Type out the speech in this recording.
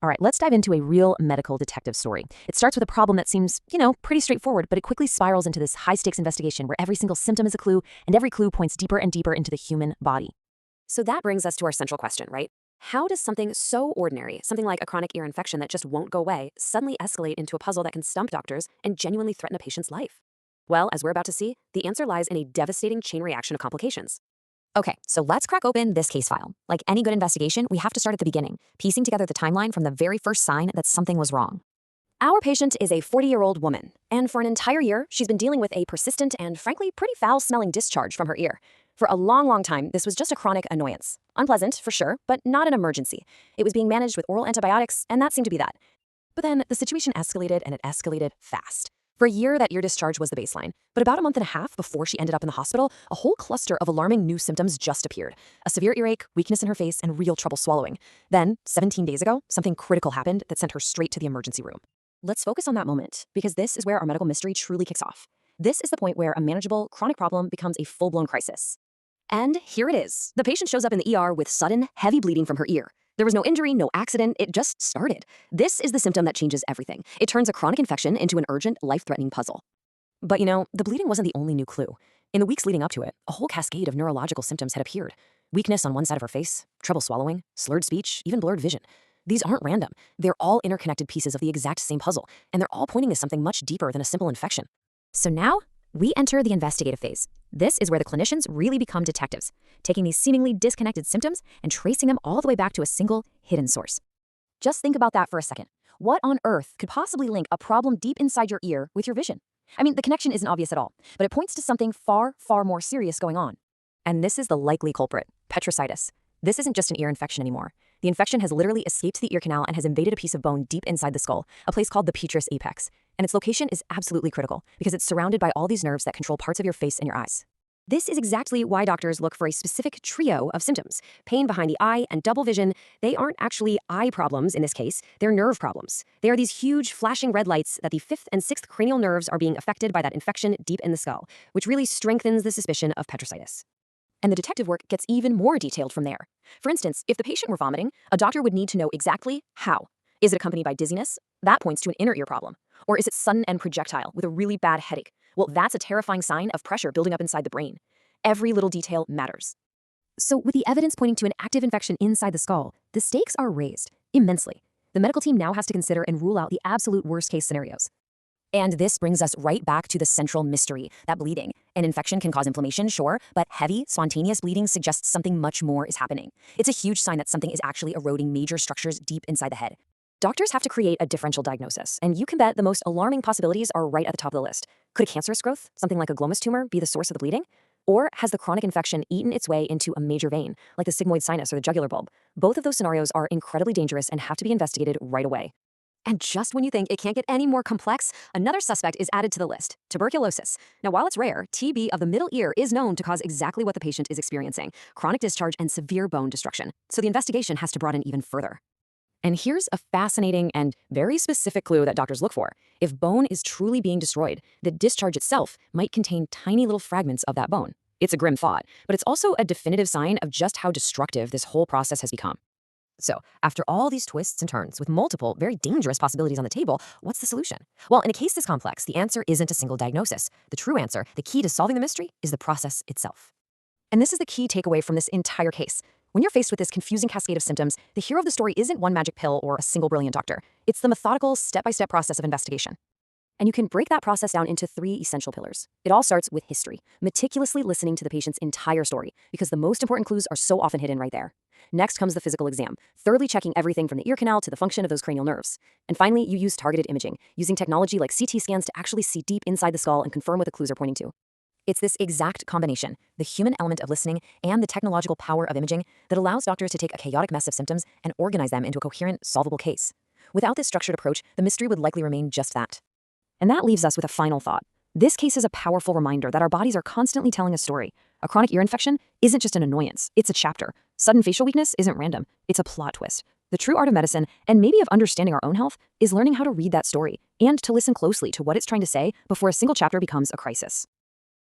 All right, let's dive into a real medical detective story. It starts with a problem that seems, pretty straightforward, but it quickly spirals into this high-stakes investigation where every single symptom is a clue and every clue points deeper and deeper into the human body. So that brings us to our central question, right? How does something so ordinary, something like a chronic ear infection that just won't go away, suddenly escalate into a puzzle that can stump doctors and genuinely threaten a patient's life? Well, as we're about to see, the answer lies in a devastating chain reaction of complications. Okay, so let's crack open this case file. Like any good investigation, we have to start at the beginning, piecing together the timeline from the very first sign that something was wrong. Our patient is a 40-year-old woman, and for an entire year, she's been dealing with a persistent and frankly pretty foul-smelling discharge from her ear. For a long, long time, this was just a chronic annoyance. Unpleasant, for sure, but not an emergency. It was being managed with oral antibiotics, and that seemed to be that. But then the situation escalated, and it escalated fast. For a year, that ear discharge was the baseline. But about a month and a half before she ended up in the hospital, a whole cluster of alarming new symptoms just appeared. A severe earache, weakness in her face, and real trouble swallowing. Then, 17 days ago, something critical happened that sent her straight to the emergency room. Let's focus on that moment, because this is where our medical mystery truly kicks off. This is the point where a manageable, chronic problem becomes a full-blown crisis. And here it is. The patient shows up in the ER with sudden, heavy bleeding from her ear. There was no injury, no accident, it just started. This is the symptom that changes everything. It turns a chronic infection into an urgent, life-threatening puzzle. But the bleeding wasn't the only new clue. In the weeks leading up to it, a whole cascade of neurological symptoms had appeared. Weakness on one side of her face, trouble swallowing, slurred speech, even blurred vision. These aren't random. They're all interconnected pieces of the exact same puzzle, and they're all pointing to something much deeper than a simple infection. So now, we enter the investigative phase. This is where the clinicians really become detectives, taking these seemingly disconnected symptoms and tracing them all the way back to a single, hidden source. Just think about that for a second. What on earth could possibly link a problem deep inside your ear with your vision? I mean, the connection isn't obvious at all, but it points to something far, far more serious going on. And this is the likely culprit, petrositis. This isn't just an ear infection anymore. The infection has literally escaped the ear canal and has invaded a piece of bone deep inside the skull, a place called the petrous apex. And its location is absolutely critical because it's surrounded by all these nerves that control parts of your face and your eyes. This is exactly why doctors look for a specific trio of symptoms. Pain behind the eye and double vision, they aren't actually eye problems in this case, they're nerve problems. They are these huge flashing red lights that the fifth and sixth cranial nerves are being affected by that infection deep in the skull, which really strengthens the suspicion of petrositis. And the detective work gets even more detailed from there. For instance, if the patient were vomiting, a doctor would need to know exactly how. Is it accompanied by dizziness? That points to an inner ear problem. Or is it sudden and projectile with a really bad headache? Well, that's a terrifying sign of pressure building up inside the brain. Every little detail matters. So with the evidence pointing to an active infection inside the skull, the stakes are raised immensely. The medical team now has to consider and rule out the absolute worst-case scenarios. And this brings us right back to the central mystery, that bleeding. An infection can cause inflammation, sure, but heavy, spontaneous bleeding suggests something much more is happening. It's a huge sign that something is actually eroding major structures deep inside the head. Doctors have to create a differential diagnosis, and you can bet the most alarming possibilities are right at the top of the list. Could a cancerous growth, something like a glomus tumor, be the source of the bleeding? Or has the chronic infection eaten its way into a major vein, like the sigmoid sinus or the jugular bulb? Both of those scenarios are incredibly dangerous and have to be investigated right away. And just when you think it can't get any more complex, another suspect is added to the list, tuberculosis. Now, while it's rare, TB of the middle ear is known to cause exactly what the patient is experiencing, chronic discharge and severe bone destruction. So the investigation has to broaden even further. And here's a fascinating and very specific clue that doctors look for. If bone is truly being destroyed, the discharge itself might contain tiny little fragments of that bone. It's a grim thought, but it's also a definitive sign of just how destructive this whole process has become. So, after all these twists and turns with multiple, very dangerous possibilities on the table, what's the solution? Well, in a case this complex, the answer isn't a single diagnosis. The true answer, the key to solving the mystery, is the process itself. And this is the key takeaway from this entire case. When you're faced with this confusing cascade of symptoms, the hero of the story isn't one magic pill or a single brilliant doctor. It's the methodical, step-by-step process of investigation. And you can break that process down into 3 essential pillars. It all starts with history, meticulously listening to the patient's entire story, because the most important clues are so often hidden right there. Next comes the physical exam, thoroughly checking everything from the ear canal to the function of those cranial nerves. And finally, you use targeted imaging, using technology like CT scans to actually see deep inside the skull and confirm what the clues are pointing to. It's this exact combination, the human element of listening and the technological power of imaging, that allows doctors to take a chaotic mess of symptoms and organize them into a coherent, solvable case. Without this structured approach, the mystery would likely remain just that. And that leaves us with a final thought. This case is a powerful reminder that our bodies are constantly telling a story. A chronic ear infection isn't just an annoyance, it's a chapter. Sudden facial weakness isn't random, it's a plot twist. The true art of medicine, and maybe of understanding our own health, is learning how to read that story and to listen closely to what it's trying to say before a single chapter becomes a crisis.